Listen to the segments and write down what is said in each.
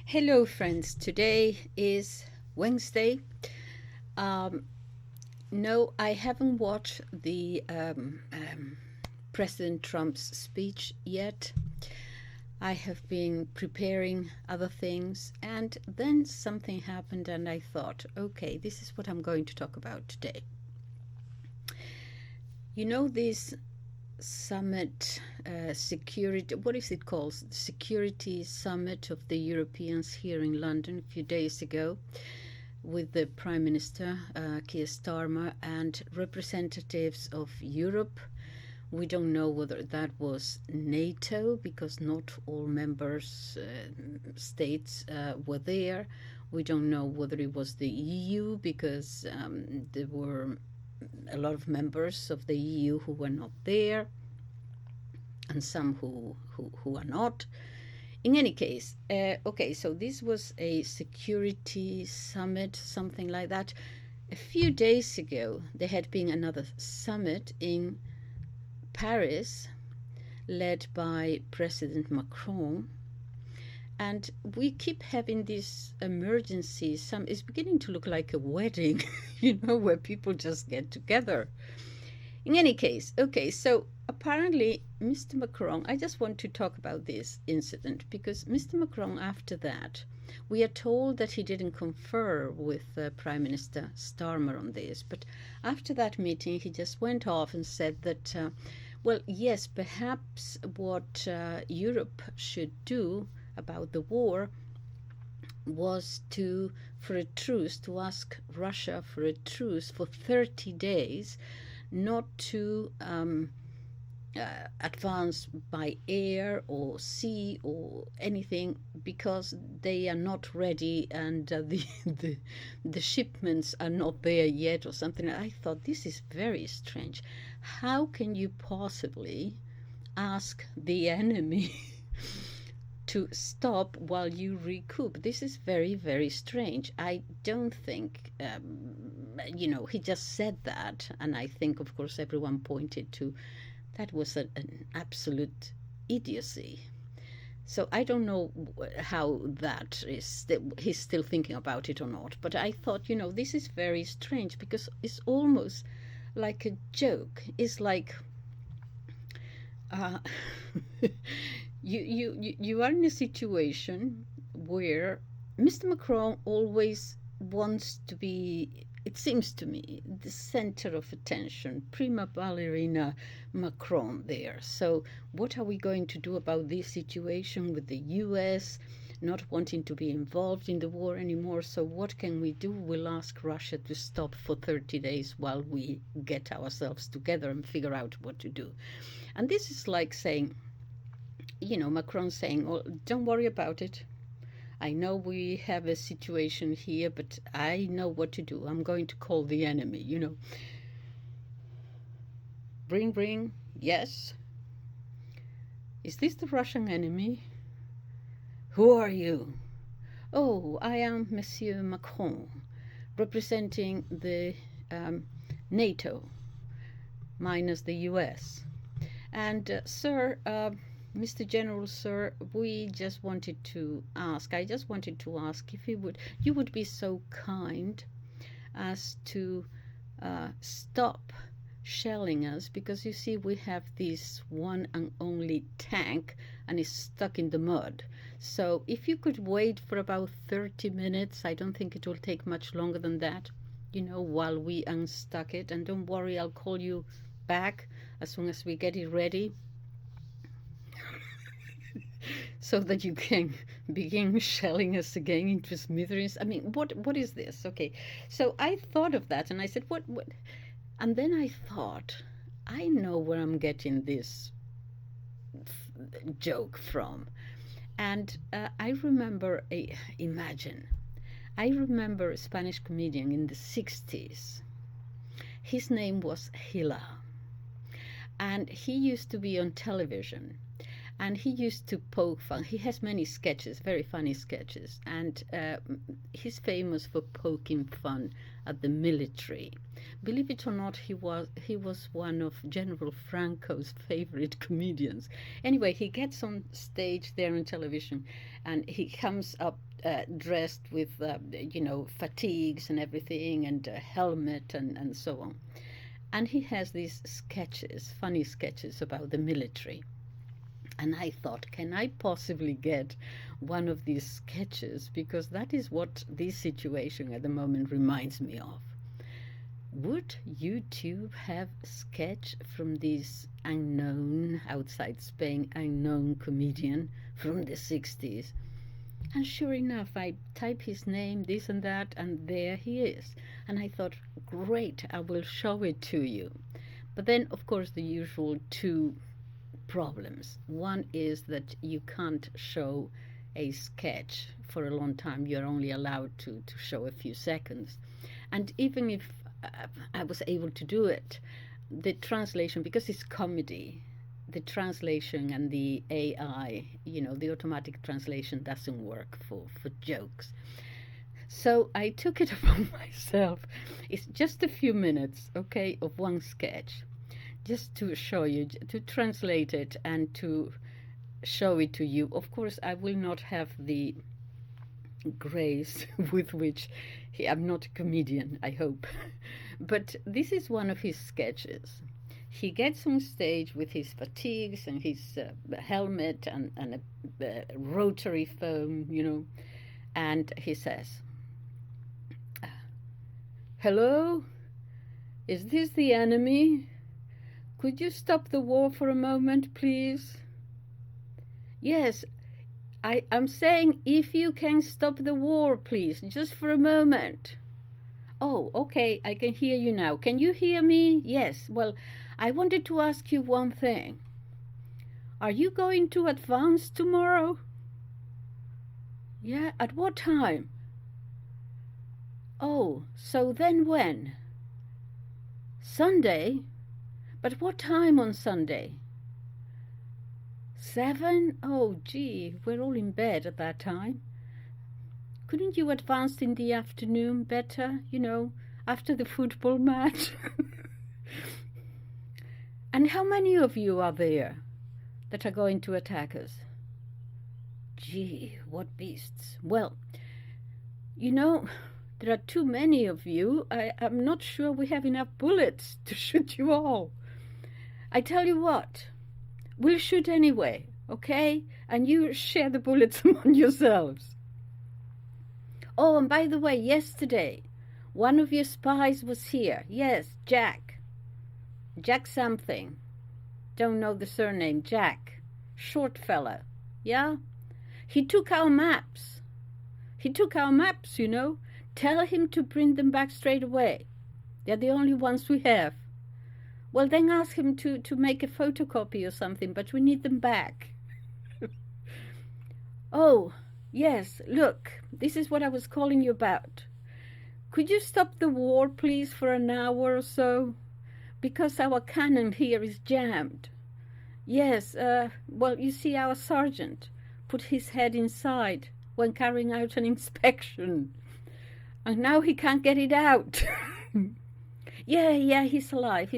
Hello, friends. Today is Wednesday. Um, no, I haven't watched the President Trump's speech yet. I have been preparing other things, and then something happened, and I thought, okay, this is what I'm going to talk about today. You know, this summit, security, what is it called? Security Summit of the Europeans here in London a few days ago, with the Prime Minister, Keir Starmer, and representatives of Europe. We don't know whether that was NATO, because not all members states were there. We don't know whether it was the EU, because there were a lot of members of the EU who were not there, and some who are not. In any case, okay, so this was a security summit, something like that. A few days ago, there had been another summit in Paris, led by President Macron. And we keep having these emergencies. It's beginning to look like a wedding, where people just get together. In any case, okay, so apparently Mr. Macron, I just want to talk about this incident because Mr. Macron, after that, we are told that he didn't confer with Prime Minister Starmer on this, but after that meeting, he just went off and said that, well, yes, perhaps what Europe should do about the war was for a truce, to ask Russia for a truce for 30 days, not to advance by air or sea or anything, because they are not ready and the shipments are not there yet or something. I thought, this is very strange. How can you possibly ask the enemy to stop while you recoup? This is very, very strange. I don't think, he just said that. And I think, of course, everyone pointed to that was an absolute idiocy. So I don't know how that is, he's still thinking about it or not. But I thought, this is very strange because it's almost like a joke. It's like, you are in a situation where Mr. Macron always wants to be, it seems to me, the center of attention, prima ballerina Macron there. So what are we going to do about this situation with the US not wanting to be involved in the war anymore? So what can we do? We'll ask Russia to stop for 30 days while we get ourselves together and figure out what to do. And this is like saying, Macron saying, well, don't worry about it. I know we have a situation here, but I know what to do. I'm going to call the enemy, Ring, ring, yes. Is this the Russian enemy? Who are you? Oh, I am Monsieur Macron, representing the NATO, minus the US. And, sir, Mr. General, sir, I just wanted to ask if you would be so kind as to stop shelling us, because you see we have this one and only tank and it's stuck in the mud. So if you could wait for about 30 minutes, I don't think it will take much longer than that, while we unstuck it. And don't worry, I'll call you back as soon as we get it ready, so that you can begin shelling us again into smithereens. I mean, what is this? Okay, so I thought of that and I said, what? And then I thought, I know where I'm getting this joke from. And I remember a Spanish comedian in the 60s. His name was Gila. And he used to be on television. And he used to poke fun. He has many sketches, very funny sketches. And he's famous for poking fun at the military. Believe it or not, he was one of General Franco's favorite comedians. Anyway, he gets on stage there on television, and he comes up dressed with, fatigues and everything, and a helmet and so on. And he has these sketches, funny sketches about the military. And I thought, can I possibly get one of these sketches? Because that is what this situation at the moment reminds me of. Would YouTube have a sketch from this unknown, outside Spain, unknown comedian from the 60s? And sure enough, I type his name, this and that, and there he is. And I thought, great, I will show it to you. But then, of course, the usual two problems. One is that you can't show a sketch for a long time. You're only allowed to show a few seconds. And even if I was able to do it, the translation, because it's comedy, the translation and the AI, the automatic translation doesn't work for jokes. So I took it upon myself. It's just a few minutes, okay, of one sketch, just to show you, to translate it and to show it to you. Of course, I will not have the grace with which I'm not a comedian, I hope. But this is one of his sketches. He gets on stage with his fatigues and his helmet and a rotary phone, and he says, "Hello, is this the enemy? Could you stop the war for a moment, please?" "Yes, I'm saying if you can stop the war, please, just for a moment." "Oh, okay, I can hear you now. Can you hear me?" "Yes. Well, I wanted to ask you one thing. Are you going to advance tomorrow?" "Yeah, at what time?" "Oh, so then when?" "Sunday? But what time on Sunday?" 7? Oh, gee, we're all in bed at that time. Couldn't you advance in the afternoon better, after the football match? "And how many of you are there that are going to attack us?" "Gee, what beasts. Well, there are too many of you. I'm not sure we have enough bullets to shoot you all. I tell you what, we'll shoot anyway, okay? And you share the bullets among yourselves. Oh, and by the way, yesterday, one of your spies was here. Yes, Jack something. Don't know the surname. Jack. Short fella. Yeah? He took our maps. Tell him to bring them back straight away. They're the only ones we have. Well, then ask him to make a photocopy or something, but we need them back." "Oh, yes, look, this is what I was calling you about. Could you stop the war, please, for an hour or so? Because our cannon here is jammed." "Yes, well, you see, our sergeant put his head inside when carrying out an inspection, and now he can't get it out." Yeah, he's alive.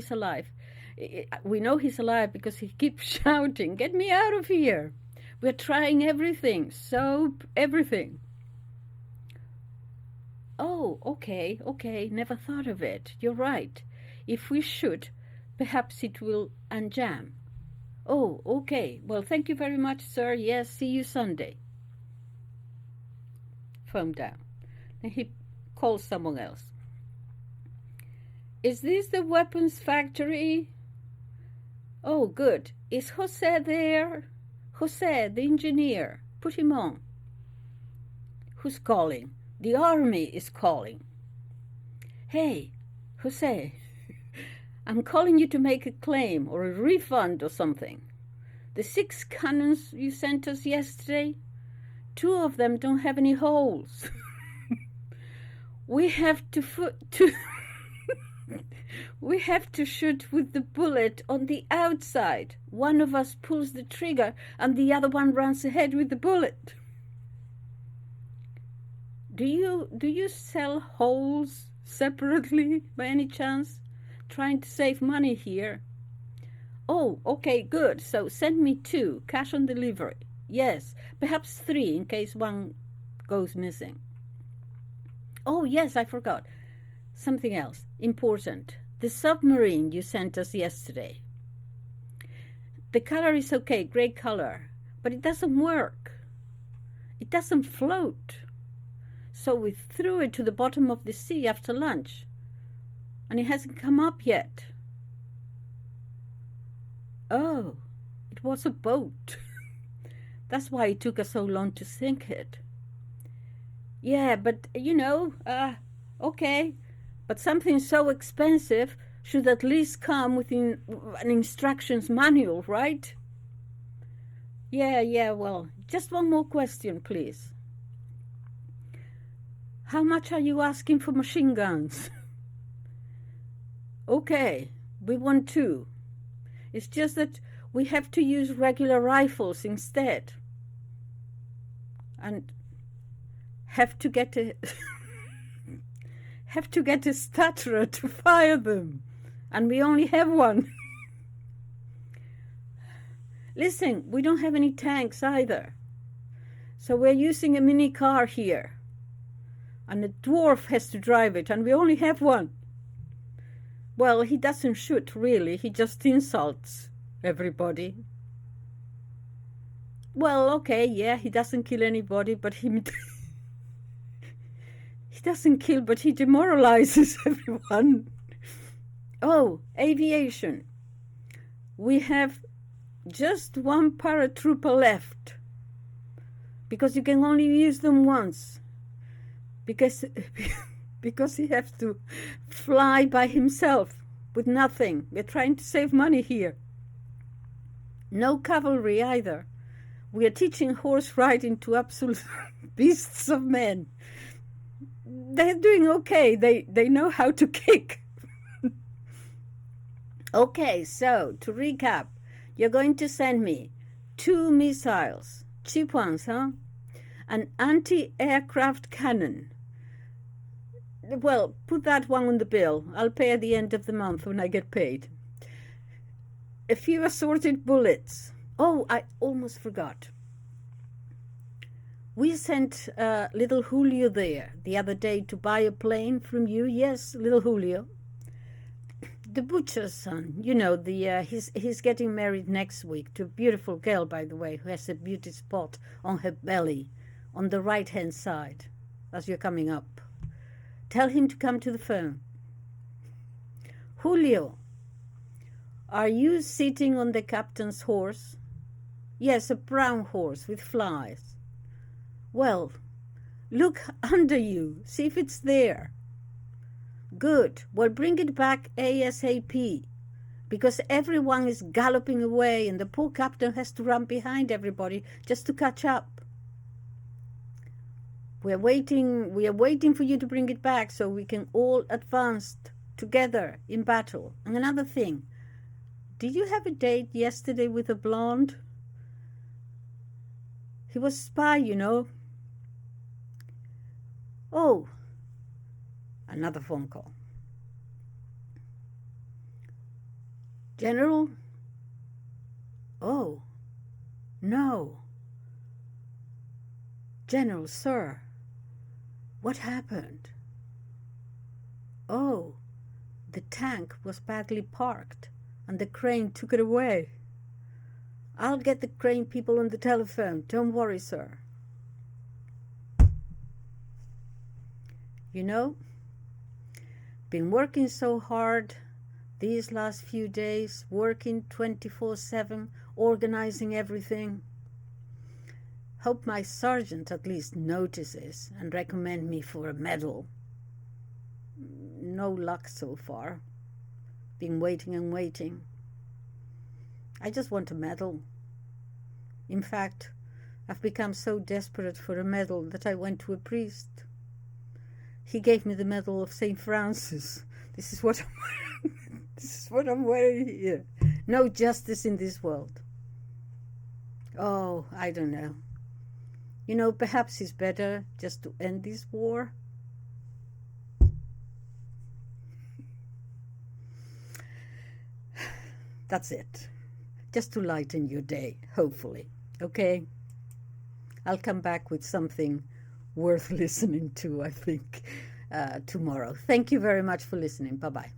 We know he's alive because he keeps shouting, "Get me out of here. We're trying everything, soap, everything." "Oh, okay, never thought of it. You're right. If we shoot, perhaps it will unjam." "Oh, okay. Well, thank you very much, sir. Yes, see you Sunday." Phone down. Then he calls someone else. "Is this the weapons factory?" "Oh, good. Is Jose there?" "Jose, the engineer. Put him on." "Who's calling?" "The army is calling." "Hey, Jose, I'm calling you to make a claim or a refund or something. The 6 cannons you sent us yesterday, 2 of them don't have any holes. We have to we have to shoot with the bullet on the outside. One of us pulls the trigger and the other one runs ahead with the bullet." Do you sell holes separately by any chance? Trying to save money here." "Oh, okay, good. So send me 2, cash on delivery. Yes, perhaps 3 in case one goes missing. Oh, yes, I forgot. Something else important. The submarine you sent us yesterday. The color is okay, gray color, but it doesn't work. It doesn't float. So we threw it to the bottom of the sea after lunch, and it hasn't come up yet. Oh, it was a boat. That's why it took us so long to sink it. Yeah, but okay. But something so expensive should at least come with an instructions manual, right? Yeah, well, just one more question, please. How much are you asking for machine guns? Okay, we want 2. It's just that we have to use regular rifles instead. And have to get a stutterer to fire them. And we only have one. Listen, we don't have any tanks either. So we're using a mini car here. And a dwarf has to drive it, and we only have one. Well, he doesn't shoot, really. He just insults everybody. Well, okay, yeah, he doesn't kill anybody, but he doesn't kill, but he demoralizes everyone. Oh, aviation. We have just one paratrooper left, because you can only use them once. Because he has to fly by himself with nothing. We're trying to save money here. No cavalry either. We are teaching horse riding to absolute beasts of men. They're doing okay. They know how to kick. Okay, so to recap, you're going to send me 2 missiles, cheap ones, huh? An anti-aircraft cannon. Well, put that one on the bill. I'll pay at the end of the month when I get paid. A few assorted bullets. Oh, I almost forgot. We sent little Julio there the other day to buy a plane from you. Yes, little Julio. The butcher's son. You know, he's getting married next week to a beautiful girl, by the way, who has a beauty spot on her belly, on the right-hand side, as you're coming up. Tell him to come to the phone. Julio, are you sitting on the captain's horse? Yes, a brown horse with flies. Well, look under you. See if it's there. Good. Well, bring it back ASAP, because everyone is galloping away and the poor captain has to run behind everybody just to catch up. We are waiting for you to bring it back so we can all advance together in battle. And another thing, did you have a date yesterday with a blonde? He was a spy, you know. Oh, another phone call. General? Oh, no. General, sir. What happened? Oh, the tank was badly parked and the crane took it away. I'll get the crane people on the telephone. Don't worry, sir. You know, been working so hard these last few days, working 24/7, organizing everything. Hope my sergeant at least notices and recommend me for a medal. No luck so far. Been waiting and waiting. I just want a medal. In fact, I've become so desperate for a medal that I went to a priest. He gave me the medal of St. Francis. This is what I'm wearing here. No justice in this world. Oh, I don't know. You know, perhaps it's better just to end this war. That's it. Just to lighten your day, hopefully. Okay? I'll come back with something worth listening to, I think, tomorrow. Thank you very much for listening. Bye-bye.